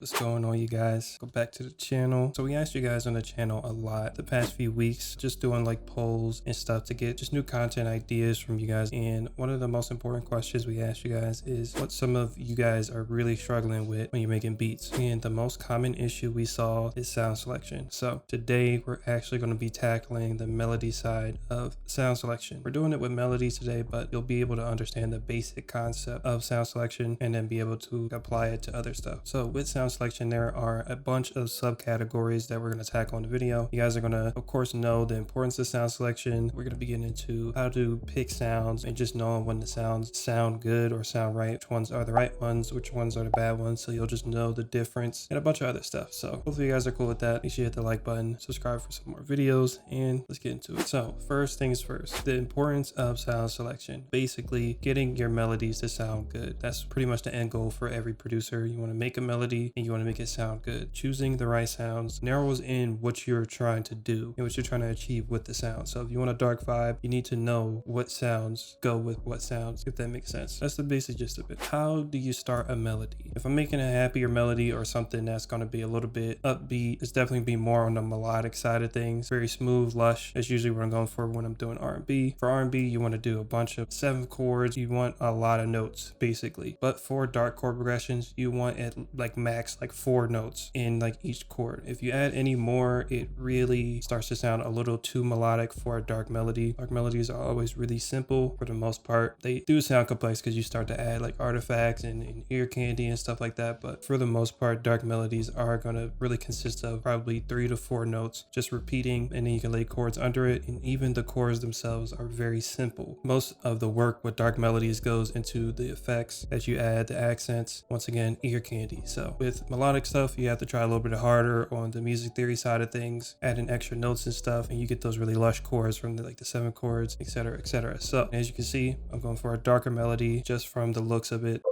What's going on, you guys? Go back to the channel. So we asked you guys on the channel a lot the past few weeks, just doing like polls and stuff to get just new content ideas from you guys. And one of the most important questions we asked you guys is what some of you guys are really struggling with when you're making beats. And the most common issue we saw is sound selection. So today we're actually going to be tackling the melody side of sound selection. We're doing it with melodies today, but you'll be able to understand the basic concept of sound selection and then be able to apply it to other stuff. So with sound selection, there are a bunch of subcategories that we're going to tackle in the video. You guys are going to, of course, know the importance of sound selection. We're going to be getting into how to pick sounds and just knowing when the sounds sound good or sound right, which ones are the right ones, which ones are the bad ones. So you'll just know the difference and a bunch of other stuff. So hopefully you guys are cool with that. Make sure you hit the like button, subscribe for some more videos, and let's get into it. So first things first, the importance of sound selection. Basically getting your melodies to sound good. That's pretty much the end goal for every producer. You want to make a melody and you want to make it sound good. Choosing the right sounds narrows in what you're trying to do and what you're trying to achieve with the sound. So if you want a dark vibe, you need to know what sounds go with what sounds, if that makes sense. That's the basic gist of it. How do you start a melody? If I'm making a happier melody or something that's going to be a little bit upbeat, it's definitely be more on the melodic side of things. Very smooth, lush. That's usually what I'm going for when I'm doing R&B. For R&B, you want to do a bunch of 7 chords. You want a lot of notes, basically. But for dark chord progressions, you want at like max like 4 notes in like each chord. If you add any more, it really starts to sound a little too melodic for a dark melody. Dark melodies are always really simple for the most part. They do sound complex because you start to add like artifacts and ear candy and stuff like that, but for the most part, dark melodies are going to really consist of probably 3 to 4 notes just repeating, and then you can lay chords under it, and even the chords themselves are very simple. Most of the work with dark melodies goes into the effects that you add, the accents, once again, ear candy. So with melodic stuff, you have to try a little bit harder on the music theory side of things, adding extra notes and stuff, and you get those really lush chords from the 7 chords, etc., etc. So as you can see, I'm going for a darker melody just from the looks of it.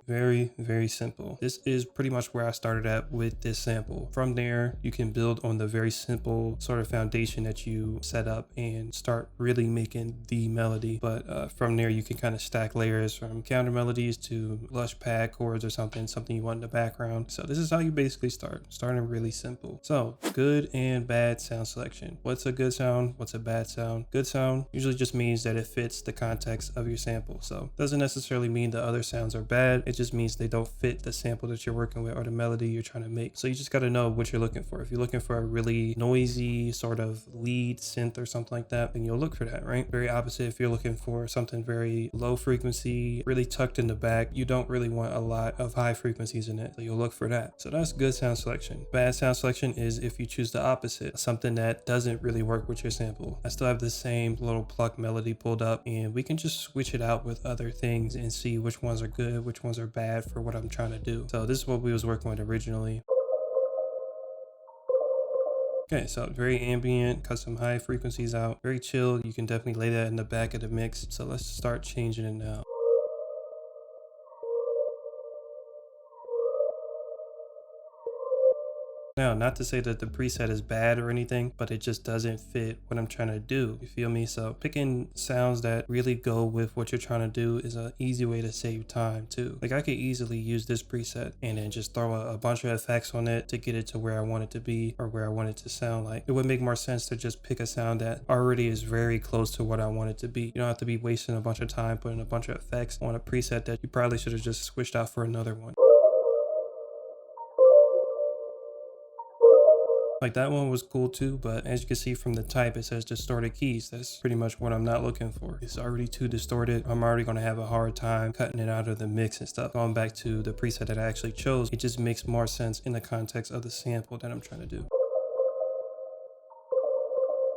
Very, very simple. This is pretty much where I started at with this sample. From there, you can build on the very simple sort of foundation that you set up and start really making the melody. But from there, you can kind of stack layers from counter melodies to lush pad chords or something you want in the background. So this is how you basically start, starting really simple. So good and bad sound selection. What's a good sound? What's a bad sound? Good sound usually just means that it fits the context of your sample. So doesn't necessarily mean the other sounds are bad. It just means they don't fit the sample that you're working with or the melody you're trying to make. So you just got to know what you're looking for. If you're looking for a really noisy sort of lead synth or something like that, then you'll look for that, right? Very opposite if you're looking for something very low frequency, really tucked in the back. You don't really want a lot of high frequencies in it, so you'll look for that. So that's good sound selection. Bad sound selection is if you choose the opposite, something that doesn't really work with your sample. I still have the same little pluck melody pulled up, and we can just switch it out with other things and see which ones are good, which ones are bad for what I'm trying to do. So this is what we was working with originally. Okay, so very ambient, cut some high frequencies out, very chill. You can definitely lay that in the back of the mix. So let's start changing it now. Now, not to say that the preset is bad or anything, but it just doesn't fit what I'm trying to do. You feel me? So picking sounds that really go with what you're trying to do is an easy way to save time too. Like I could easily use this preset and then just throw a bunch of effects on it to get it to where I want it to be or where I want it to sound like. It would make more sense to just pick a sound that already is very close to what I want it to be. You don't have to be wasting a bunch of time putting a bunch of effects on a preset that you probably should have just switched out for another one. Like that one was cool too, but as you can see from the type, it says distorted keys. That's pretty much what I'm not looking for. It's already too distorted. I'm already going to have a hard time cutting it out of the mix and stuff. Going back to the preset that I actually chose, it just makes more sense in the context of the sample that I'm trying to do.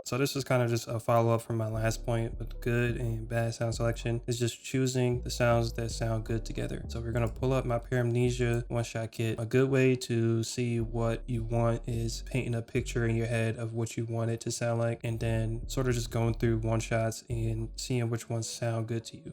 So this is kind of just a follow-up from my last point with good and bad sound selection. Is just choosing the sounds that sound good together. So we're going to pull up my PARAMNESIA one-shot kit. A good way to see what you want is painting a picture in your head of what you want it to sound like, and then sort of just going through one-shots and seeing which ones sound good to you.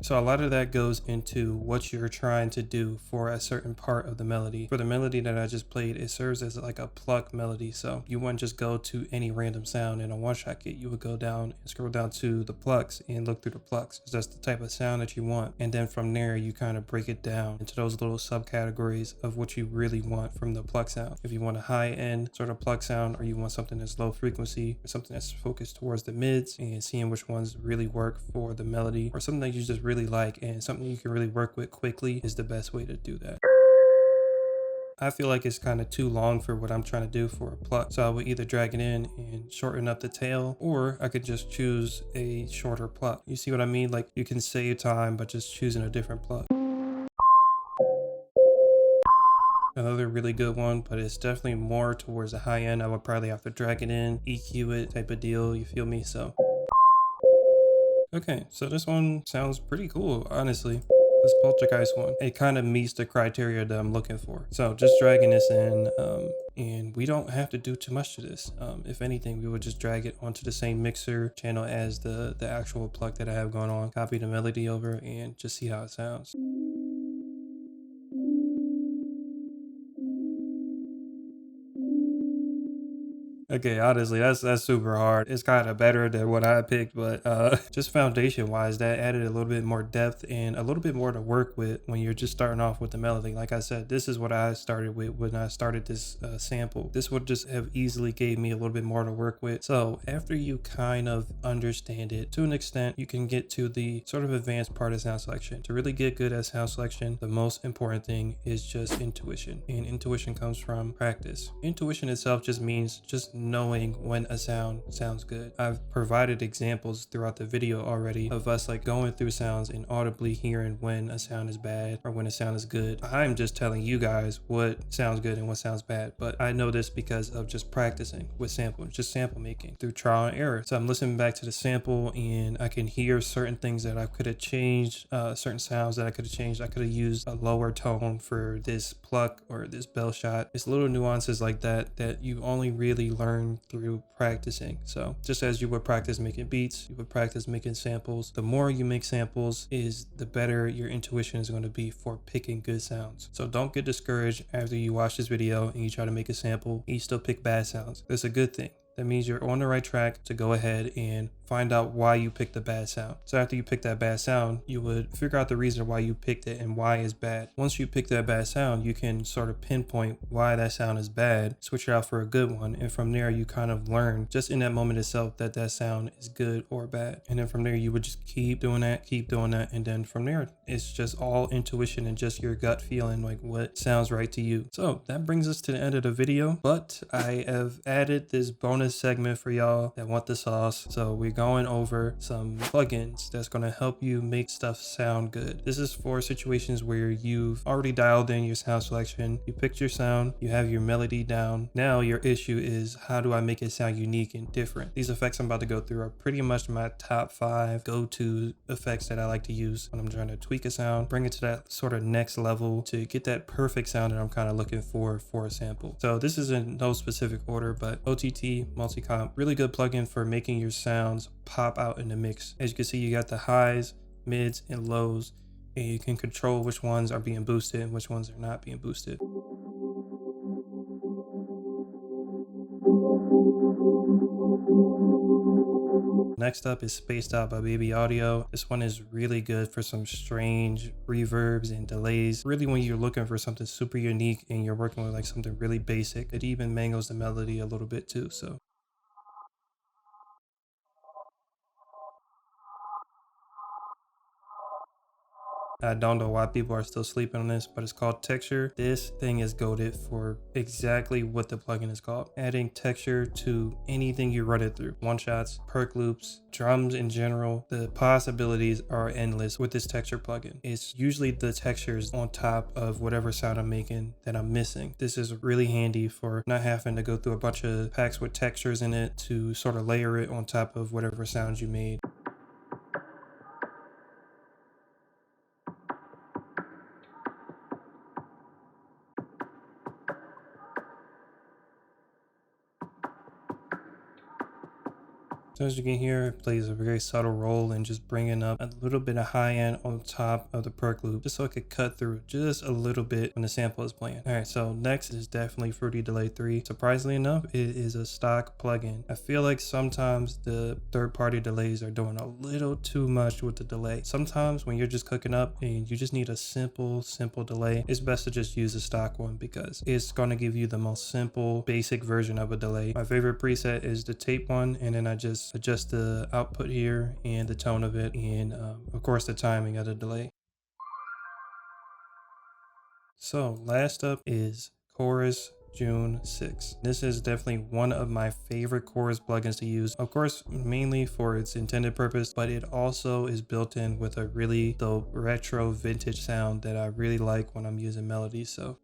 So a lot of that goes into what you're trying to do for a certain part of the melody. For the melody that I just played, it serves as like a pluck melody. So you wouldn't just go to any random sound in a one-shot kit. You would go down and scroll down to the plucks and look through the plucks, because that's the type of sound that you want. And then from there, you kind of break it down into those little subcategories of what you really want from the pluck sound. If you want a high-end sort of pluck sound, or you want something that's low frequency, or something that's focused towards the mids, and seeing which ones really work for the melody, or something that you just really like and something you can really work with quickly, is the best way to do that. I feel like it's kind of too long for what I'm trying to do for a pluck. So I would either drag it in and shorten up the tail, or I could just choose a shorter pluck. You see what I mean? Like, you can save time by just choosing a different pluck. Another really good one, but it's definitely more towards the high end. I would probably have to drag it in, EQ it type of deal. You feel me? So okay, so this one sounds pretty cool, honestly. This Poltergeist one, it kind of meets the criteria that I'm looking for. So just dragging this in, and we don't have to do too much to this. If anything, we would just drag it onto the same mixer channel as the actual pluck that I have going on, copy the melody over, and just see how it sounds. Okay, honestly, that's super hard. It's kind of better than what I picked, but just foundation wise, that added a little bit more depth and a little bit more to work with when you're just starting off with the melody. Like I said, this is what I started with when I started this sample. This would just have easily gave me a little bit more to work with. So after you kind of understand it to an extent, you can get to the sort of advanced part of sound selection. To really get good at sound selection, the most important thing is just intuition, and intuition comes from practice. Intuition itself just means just knowing when a sound sounds good. I've provided examples throughout the video already of us like going through sounds and audibly hearing when a sound is bad or when a sound is good. I'm just telling you guys what sounds good and what sounds bad, but I know this because of just practicing with sampling, just sample making through trial and error. So I'm listening back to the sample and I can hear certain things that I could have changed, certain sounds that I could have changed. I could have used a lower tone for this pluck or this bell shot. It's little nuances like that that you only really learn through practicing. So just as you would practice making beats, you would practice making samples. The more you make samples is the better your intuition is going to be for picking good sounds. So don't get discouraged after you watch this video and you try to make a sample and you still pick bad sounds. That's a good thing. That means you're on the right track to go ahead and find out why you picked the bad sound. So after you pick that bad sound, you would figure out the reason why you picked it and why it's bad. Once you pick that bad sound, you can sort of pinpoint why that sound is bad, switch it out for a good one, and from there you kind of learn just in that moment itself that that sound is good or bad. And then from there you would just keep doing that, and then from there it's just all intuition and just your gut feeling like what sounds right to you. So that brings us to the end of the video, but I have added this bonus segment for y'all that want the sauce. So we're going over some plugins that's going to help you make stuff sound good. This is for situations where you've already dialed in your sound selection, you picked your sound, you have your melody down. Now your issue is, how do I make it sound unique and different? These effects I'm about to go through are pretty much my top 5 go-to effects that I like to use when I'm trying to tweak a sound, bring it to that sort of next level to get that perfect sound that I'm kind of looking for a sample. So this is in no specific order, but OTT Multicomp, really good plugin for making your sounds pop out in the mix. As you can see, you got the highs, mids, and lows, and you can control which ones are being boosted and which ones are not being boosted. Next up is Spaced Out by Baby Audio. This one is really good for some strange reverbs and delays. Really when you're looking for something super unique and you're working with like something really basic, it even mangles the melody a little bit too. So I don't know why people are still sleeping on this, but it's called Texture. This thing is goated for exactly what the plugin is called. Adding texture to anything you run it through. One shots, perk loops, drums in general. The possibilities are endless with this texture plugin. It's usually the textures on top of whatever sound I'm making that I'm missing. This is really handy for not having to go through a bunch of packs with textures in it to sort of layer it on top of whatever sounds you made. So as you can hear, it plays a very subtle role in just bringing up a little bit of high end on top of the perk loop, just so it could cut through just a little bit when the sample is playing. All right, so next is definitely Fruity Delay 3. Surprisingly enough, it is a stock plugin. I feel like sometimes the third-party delays are doing a little too much with the delay. Sometimes when you're just cooking up and you just need a simple delay, it's best to just use a stock one because it's going to give you the most simple, basic version of a delay. My favorite preset is the tape one, and then I just adjust the output here and the tone of it, and of course the timing of the delay. So last up is Chorus June 6. This is definitely one of my favorite chorus plugins to use, of course mainly for its intended purpose, but it also is built in with a really dope retro vintage sound that I really like when I'm using melodies. So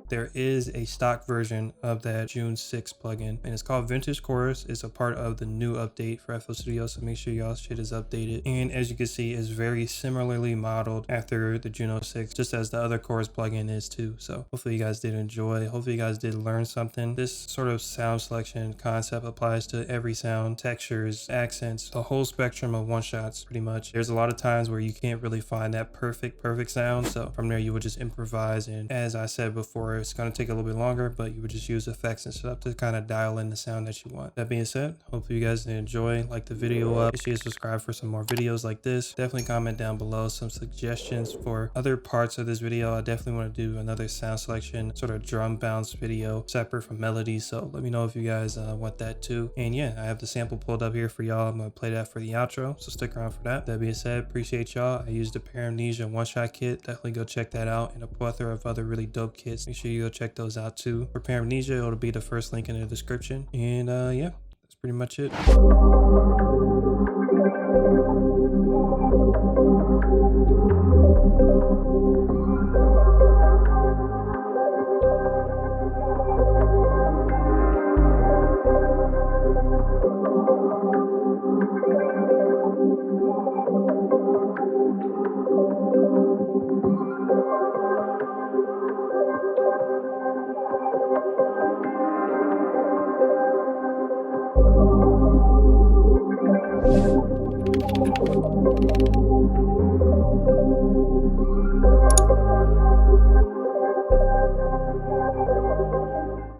there is a stock version of that June 6 plugin, and it's called Vintage Chorus. It's a part of the new update for FL Studio, so make sure y'all shit is updated. And as you can see, it's very similarly modeled after the Juno 6, just as the other chorus plugin is too. So hopefully you guys did enjoy. Hopefully you guys did learn something. This sort of sound selection concept applies to every sound, textures, accents, the whole spectrum of one-shots pretty much. There's a lot of times where you can't really find that perfect sound, so from there you would just improvise, and as I said before, it's going to take a little bit longer, but you would just use effects and stuff to kind of dial in the sound that you want. That being said, hopefully you guys did enjoy. Like the video up, make sure you subscribe for some more videos like this. Definitely comment down below some suggestions for other parts of this video. I definitely want to do another sound selection, sort of drum bounce video separate from melodies, so let me know if you guys want that too. And yeah, I have the sample pulled up here for y'all. I'm going to play that for the outro, so stick around for that. That being said, appreciate y'all. I used the PARAMNESIA one-shot kit. Definitely go check that out, and a plethora of other really dope kits. Make sure you go check those out too. For PARAMNESIA, it'll be the first link in the description. And yeah, that's pretty much it.